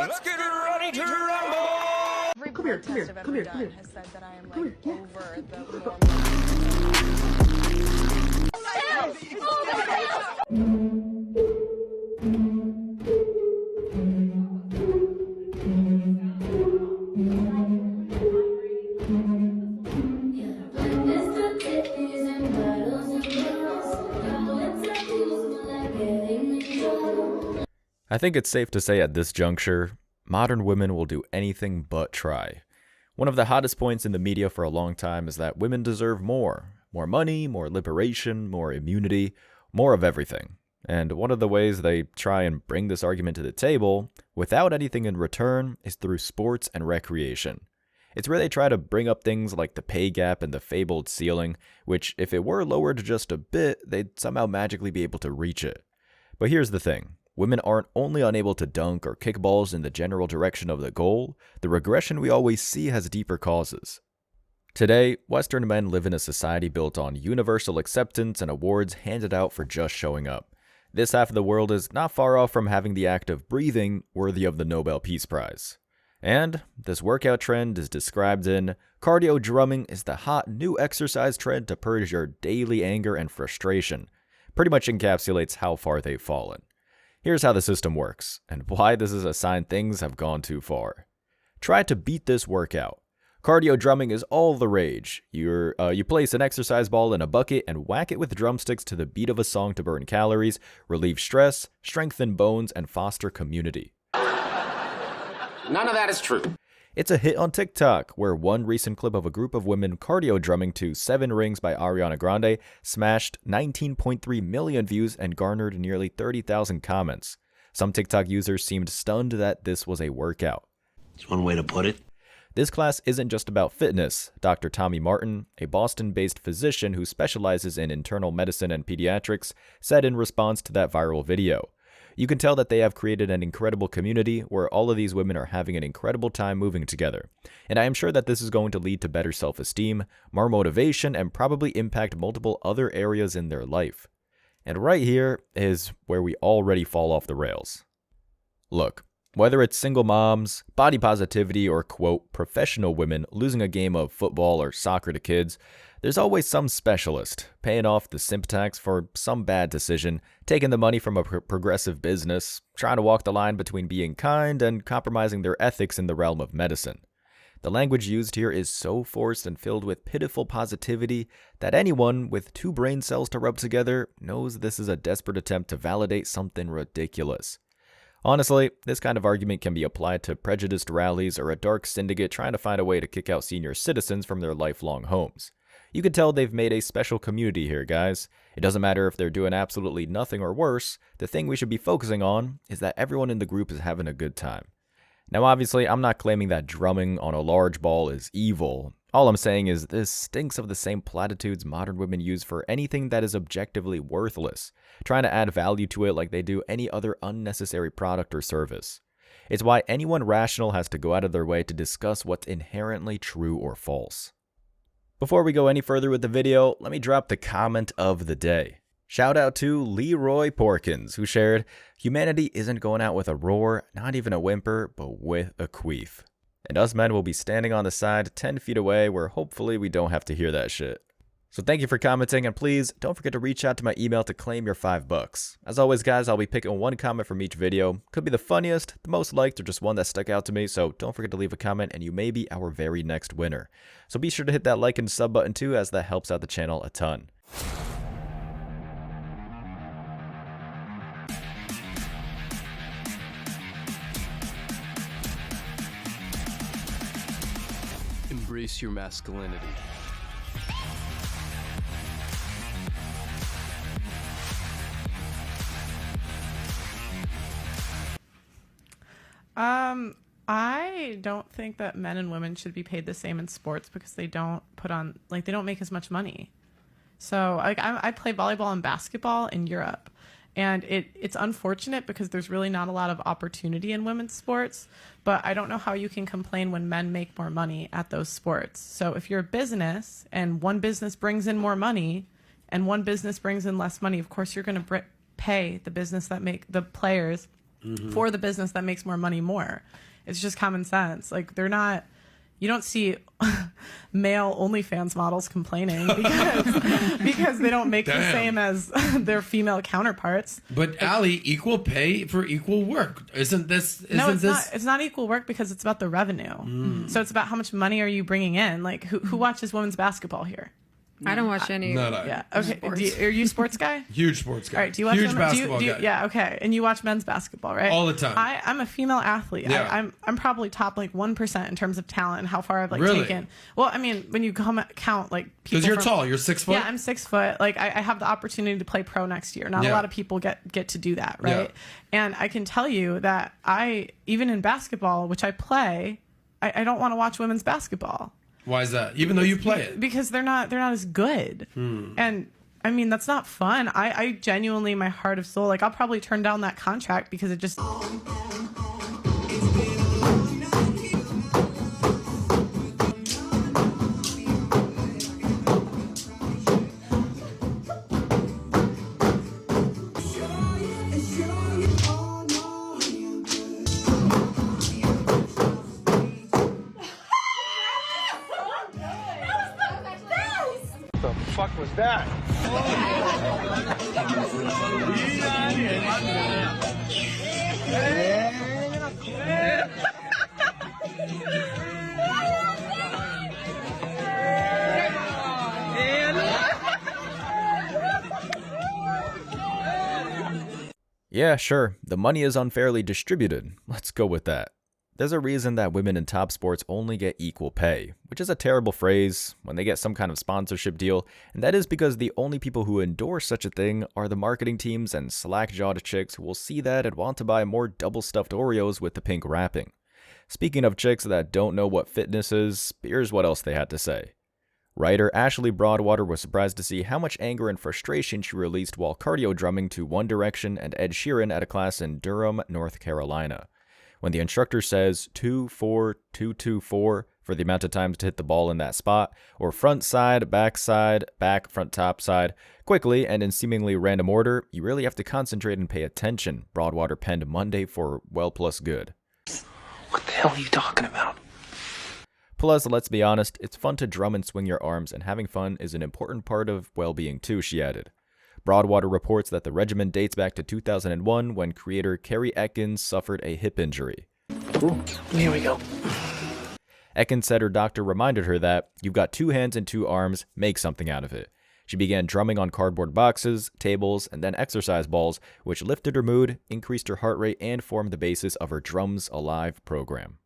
Let's get ready to rumble! Every Come here, blood come here, test I've come ever here, come done here. has said that I am Come like here, over the I think it's safe to say at this juncture, modern women will do anything but try. One of the hottest points in the media for a long time is that women deserve more. More money, more liberation, more immunity, more of everything. And one of the ways they try and bring this argument to the table, without anything in return, is through sports and recreation. It's where they try to bring up things like the pay gap and the fabled ceiling, which if it were lowered just a bit, they'd somehow magically be able to reach it. But here's the thing. Women aren't only unable to dunk or kick balls in the general direction of the goal, the regression we always see has deeper causes. Today, Western men live in a society built on universal acceptance and awards handed out for just showing up. This half of the world is not far off from having the act of breathing worthy of the Nobel Peace Prize. And this workout trend is described in cardio drumming is the hot new exercise trend to purge your daily anger and frustration. Pretty much encapsulates how far they've fallen. Here's how the system works, and why this is a sign things have gone too far. Try to beat this workout. Cardio drumming is all the rage. You place an exercise ball in a bucket and whack it with drumsticks to the beat of a song to burn calories, relieve stress, strengthen bones, and foster community. None of that is true. It's a hit on TikTok, where one recent clip of a group of women cardio drumming to 7 Rings by Ariana Grande smashed 19.3 million views and garnered nearly 30,000 comments. Some TikTok users seemed stunned that this was a workout. That's one way to put it. This class isn't just about fitness. Dr. Tommy Martin, a Boston-based physician who specializes in internal medicine and pediatrics, said in response to that viral video, "You can tell that they have created an incredible community where all of these women are having an incredible time moving together. And I am sure that this is going to lead to better self-esteem, more motivation, and probably impact multiple other areas in their life." And right here is where we already fall off the rails. Look, whether it's single moms, body positivity, or quote, professional women losing a game of football or soccer to kids, there's always some specialist paying off the simp tax for some bad decision, taking the money from a progressive business, trying to walk the line between being kind and compromising their ethics in the realm of medicine. The language used here is so forced and filled with pitiful positivity that anyone with 2 brain cells to rub together knows this is a desperate attempt to validate something ridiculous. Honestly, this kind of argument can be applied to prejudiced rallies or a dark syndicate trying to find a way to kick out senior citizens from their lifelong homes. You can tell they've made a special community here, guys. It doesn't matter if they're doing absolutely nothing or worse, the thing we should be focusing on is that everyone in the group is having a good time. Now obviously, I'm not claiming that drumming on a large ball is evil. All I'm saying is this stinks of the same platitudes modern women use for anything that is objectively worthless, trying to add value to it like they do any other unnecessary product or service. It's why anyone rational has to go out of their way to discuss what's inherently true or false. Before we go any further with the video, let me drop the comment of the day. Shout out to Leroy Porkins, who shared, "Humanity isn't going out with a roar, not even a whimper, but with a queef. And us men will be standing on the side 10 feet away where hopefully we don't have to hear that shit." So thank you for commenting, and please don't forget to reach out to my email to claim your $5. As always, guys, I'll be picking one comment from each video. Could be the funniest, the most liked, or just one that stuck out to me, so don't forget to leave a comment and you may be our very next winner. So be sure to hit that like and sub button too, as that helps out the channel a ton. Embrace your masculinity. I don't think that men and women should be paid the same in sports because they don't they don't make as much money. So I play volleyball and basketball in Europe, and it's unfortunate because there's really not a lot of opportunity in women's sports, but I don't know how you can complain when men make more money at those sports. So if you're a business and one business brings in more money and one business brings in less money, of course you're going to pay the business that make the players for the business that makes more money more. It's just common sense. Like, they're not, you don't see male OnlyFans models complaining because they don't make the same as their female counterparts. But Allie, equal pay for equal work. Isn't this? It's not equal work because it's about the revenue. So it's about how much money are you bringing in. Like, who watches women's basketball here? I don't watch any. Yeah. Okay. Are you a sports guy? Huge sports guy. All right. Do you watch huge basketball guy? Yeah. Okay. And you watch men's basketball, right? All the time. I'm a female athlete. Yeah. I'm probably top like 1% in terms of talent and how far I've Really? taken. Well, I mean, when you count like people. Because you're tall. You're 6 foot. Yeah, I'm 6 foot. Like I have the opportunity to play pro next year. Not a lot of people get to do that, right? Yeah. And I can tell you that even in basketball, which I play, I don't want to watch women's basketball. Why is that? Even though you play it? Because they're not as good. And I mean, that's not fun. I genuinely, my heart of soul, like I'll probably turn down that contract because it just. Fuck was that? Yeah, sure, the money is unfairly distributed. Let's go with that. There's a reason that women in top sports only get equal pay, which is a terrible phrase when they get some kind of sponsorship deal, and that is because the only people who endorse such a thing are the marketing teams and slack-jawed chicks who will see that and want to buy more double-stuffed Oreos with the pink wrapping. Speaking of chicks that don't know what fitness is, here's what else they had to say. Writer Ashley Broadwater was surprised to see how much anger and frustration she released while cardio drumming to One Direction and Ed Sheeran at a class in Durham, North Carolina. When the instructor says 2, 4, 2, 2, 4 for the amount of times to hit the ball in that spot, or front side, back, front, top side, quickly and in seemingly random order, you really have to concentrate and pay attention, Broadwater penned Monday for Well Plus Good. What the hell are you talking about? Plus, let's be honest, it's fun to drum and swing your arms, and having fun is an important part of well-being too, she added. Broadwater reports that the regimen dates back to 2001 when creator Carrie Atkins suffered a hip injury. Ooh, here we go. Atkins said her doctor reminded her that, you've got 2 hands and 2 arms, make something out of it. She began drumming on cardboard boxes, tables, and then exercise balls, which lifted her mood, increased her heart rate, and formed the basis of her Drums Alive program.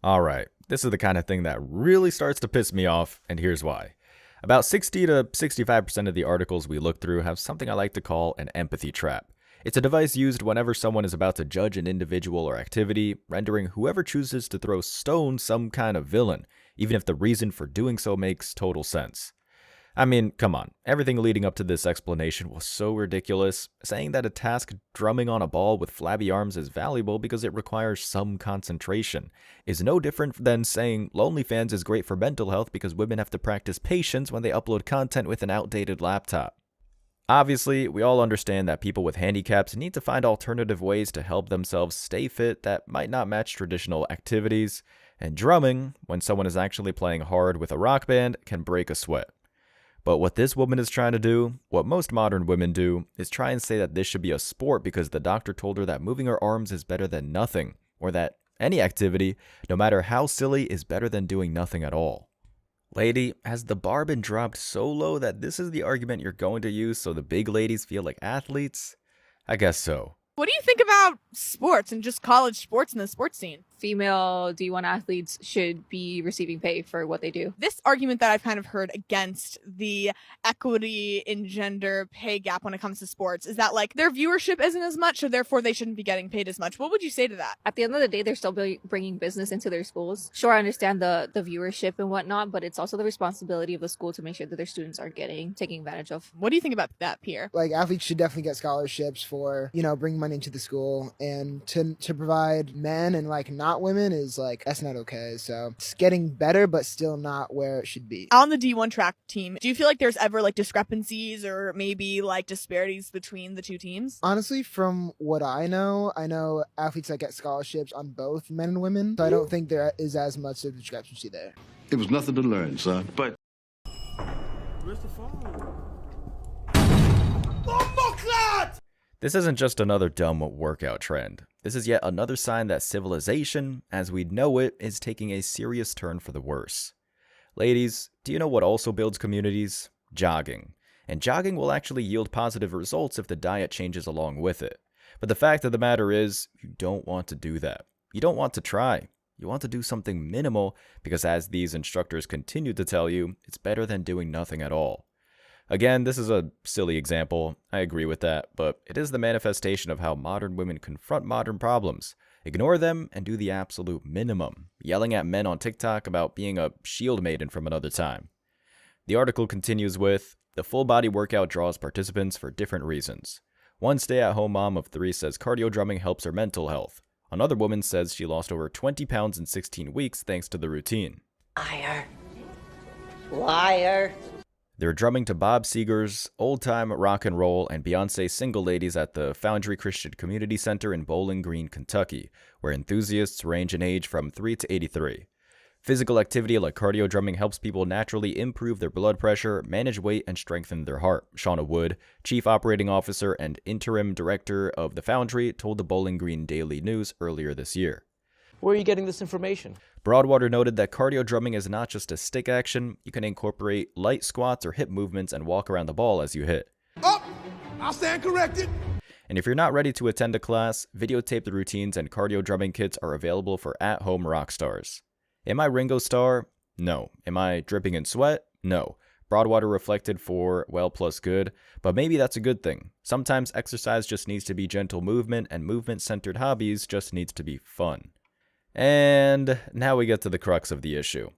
Alright, this is the kind of thing that really starts to piss me off, and here's why. About 60 to 65% of the articles we look through have something I like to call an empathy trap. It's a device used whenever someone is about to judge an individual or activity, rendering whoever chooses to throw stones some kind of villain, even if the reason for doing so makes total sense. I mean, come on, everything leading up to this explanation was so ridiculous. Saying that a task drumming on a ball with flabby arms is valuable because it requires some concentration is no different than saying OnlyFans is great for mental health because women have to practice patience when they upload content with an outdated laptop. Obviously, we all understand that people with handicaps need to find alternative ways to help themselves stay fit that might not match traditional activities, and drumming, when someone is actually playing hard with a rock band, can break a sweat. But what this woman is trying to do, what most modern women do, is try and say that this should be a sport because the doctor told her that moving her arms is better than nothing, or that any activity, no matter how silly, is better than doing nothing at all. Lady, has the bar been dropped so low that this is the argument you're going to use so the big ladies feel like athletes? I guess so. What do you think about sports and just college sports and the sports scene? Female D1 athletes should be receiving pay for what they do. This argument that I've kind of heard against the equity in gender pay gap when it comes to sports is that like their viewership isn't as much, so therefore they shouldn't be getting paid as much. What would you say to that? At the end of the day, they're still bringing business into their schools. Sure, I understand the viewership and whatnot, but it's also the responsibility of the school to make sure that their students aren't taking advantage of. What do you think about that, Pierre? Like athletes should definitely get scholarships for, bringing money into the school and to provide men and like not not women is like, that's not okay. So it's getting better, but still not where it should be. On the D1 track team, do you feel like there's ever like discrepancies or maybe like disparities between the two teams? Honestly, from what I know athletes that get scholarships on both men and women. So I don't think there is as much of a discrepancy there. It was nothing to learn, son. But Where's the phone? This isn't just another dumb workout trend. This is yet another sign that civilization, as we know it, is taking a serious turn for the worse. Ladies, do you know what also builds communities? Jogging. And jogging will actually yield positive results if the diet changes along with it. But the fact of the matter is, you don't want to do that. You don't want to try. You want to do something minimal because, as these instructors continue to tell you, it's better than doing nothing at all. Again, this is a silly example, I agree with that, but it is the manifestation of how modern women confront modern problems. Ignore them and do the absolute minimum, yelling at men on TikTok about being a shield maiden from another time. The article continues with, the full body workout draws participants for different reasons. One stay-at-home mom of 3 says cardio drumming helps her mental health. Another woman says she lost over 20 pounds in 16 weeks thanks to the routine. Liar. Liar. They're drumming to Bob Seger's old-time rock and roll and Beyonce single ladies at the Foundry Christian Community Center in Bowling Green, Kentucky, where enthusiasts range in age from 3 to 83. Physical activity like cardio drumming helps people naturally improve their blood pressure, manage weight, and strengthen their heart, Shauna Wood, Chief Operating Officer and Interim Director of the Foundry, told the Bowling Green Daily News earlier this year. Where are you getting this information? Broadwater noted that cardio drumming is not just a stick action. You can incorporate light squats or hip movements and walk around the ball as you hit. oh, I'll stand corrected. And if you're not ready to attend a class, videotape the routines and cardio drumming kits are available for at-home rock stars. Am I Ringo Starr? No. Am I dripping in sweat? No. Broadwater reflected for well plus good, but maybe that's a good thing. Sometimes exercise just needs to be gentle movement, and movement-centered hobbies just needs to be fun. And now we get to the crux of the issue.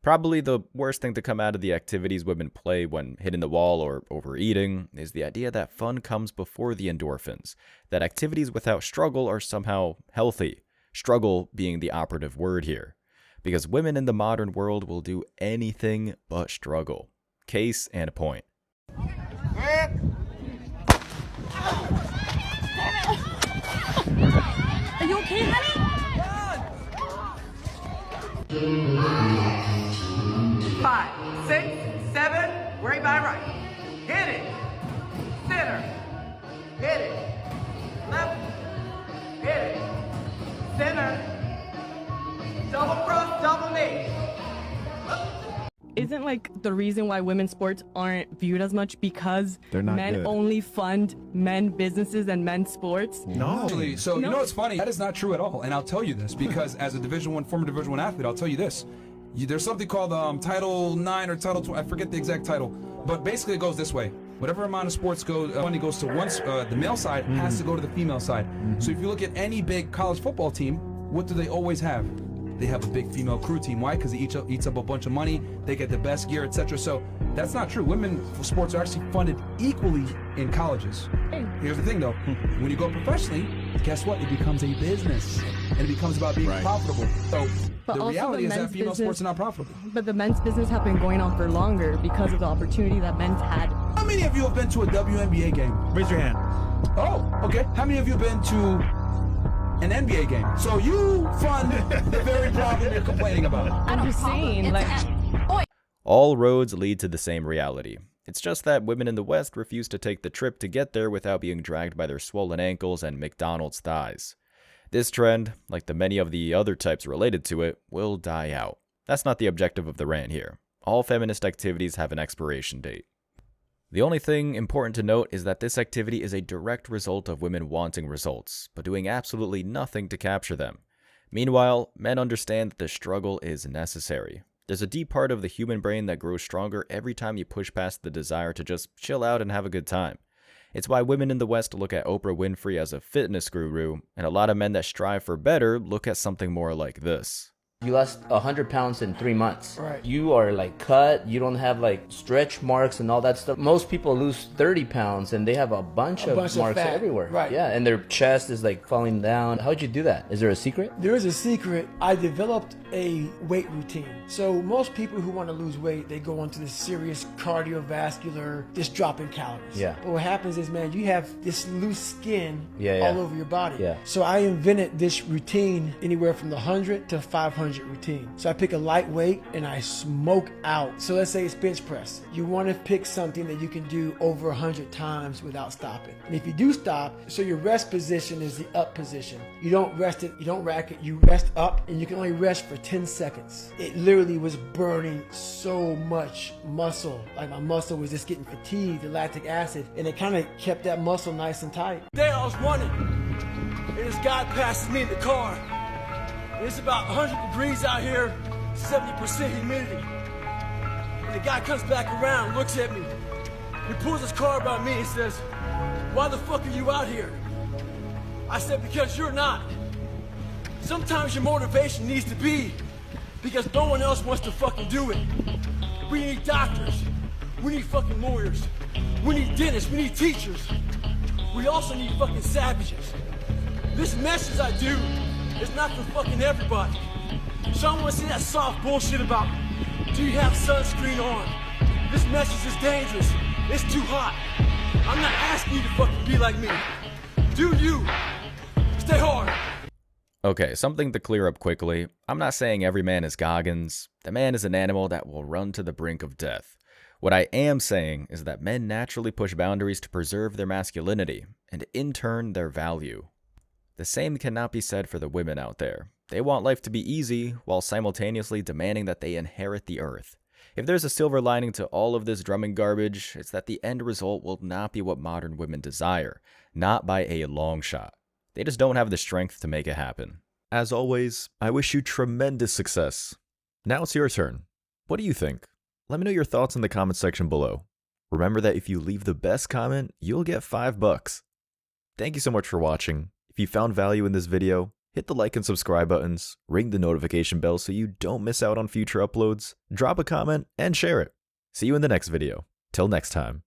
Probably the worst thing to come out of the activities women play when hitting the wall or overeating is the idea that fun comes before the endorphins, that activities without struggle are somehow healthy, struggle being the operative word here. Because women in the modern world will do anything but struggle. Case and point. Are you okay, honey? 5, 6, 7, worry by right. Hit it. Center. Hit it. Left. Hit it. Center. Double cross, double knee. Isn't like the reason why women's sports aren't viewed as much because They're not men good. only fund men businesses and men's sports? No. Actually, so you know what's funny? That is not true at all, and I'll tell you this because as a former Division I athlete, I'll tell you this. There's something called Title 9 or Title 12. I forget the exact title, but basically it goes this way. Whatever amount of sports money goes to the male side has to go to the female side. So if you look at any big college football team, what do they always have? They have a big female crew team. Why? Because it eats up a bunch of money. They get the best gear, etc. So that's not true. Women sports are actually funded equally in colleges. Here's the thing, though. When you go professionally, guess what? It becomes a business, and it becomes about being profitable. So But the also reality the is that men's female business- sports are not profitable. But the men's business have been going on for longer because of the opportunity that men's had. How many of you have been to a WNBA game? Raise your hand. Oh, okay. How many of you have been to an NBA game? So you fund the very problem you're complaining about. I'm just saying, like, All roads lead to the same reality. It's just that women in the West refuse to take the trip to get there without being dragged by their swollen ankles and McDonald's thighs. This trend, like the many of the other types related to it, will die out. That's not the objective of the rant here. All feminist activities have an expiration date. The only thing important to note is that this activity is a direct result of women wanting results, but doing absolutely nothing to capture them. Meanwhile, men understand that the struggle is necessary. There's a deep part of the human brain that grows stronger every time you push past the desire to just chill out and have a good time. It's why women in the West look at Oprah Winfrey as a fitness guru, and a lot of men that strive for better look at something more like this. You lost 100 pounds in 3 months. Right. You are like cut, you don't have like stretch marks and all that stuff. Most people lose 30 pounds and they have a bunch of marks fat. everywhere. Right. Yeah, and their chest is like falling down. How'd you do that? Is there a secret? There is a secret. I developed a weight routine. So most people who want to lose weight, they go into this serious cardiovascular, just dropping calories. Yeah. But what happens is, man, you have this loose skin Yeah. all over your body. Yeah. So I invented this routine anywhere from the 100 to 500 routine. So I pick a light weight and I smoke out. So let's say it's bench press. You want to pick something that you can do over 100 times without stopping. And if you do stop, so your rest position is the up position. You don't rest it, you don't rack it, you rest up, and you can only rest for 10 seconds. It literally was burning so much muscle. Like my muscle was just getting fatigued, the lactic acid, and it kind of kept that muscle nice and tight. Day I was running, and this guy passes me in the car. It's about 100 degrees out here, 70% humidity. And the guy comes back around, looks at me. He pulls his car by me and says, "Why the fuck are you out here?" I said, "Because you're not." Sometimes your motivation needs to be because no one else wants to fucking do it. We need doctors. We need fucking lawyers. We need dentists. We need teachers. We also need fucking savages. This message I do is not for fucking everybody. So I want to see that soft bullshit about, do you have sunscreen on? This message is dangerous. It's too hot. I'm not asking you to fucking be like me. Do you? Stay hard. Okay, something to clear up quickly. I'm not saying every man is Goggins. The man is an animal that will run to the brink of death. What I am saying is that men naturally push boundaries to preserve their masculinity, and in turn, their value. The same cannot be said for the women out there. They want life to be easy, while simultaneously demanding that they inherit the earth. If there's a silver lining to all of this drumming garbage, it's that the end result will not be what modern women desire, not by a long shot. They just don't have the strength to make it happen. As always, I wish you tremendous success. Now it's your turn. What do you think? Let me know your thoughts in the comment section below. Remember that if you leave the best comment, you'll get $5. Thank you so much for watching. If you found value in this video, hit the like and subscribe buttons, ring the notification bell so you don't miss out on future uploads, drop a comment, and share it. See you in the next video. Till next time.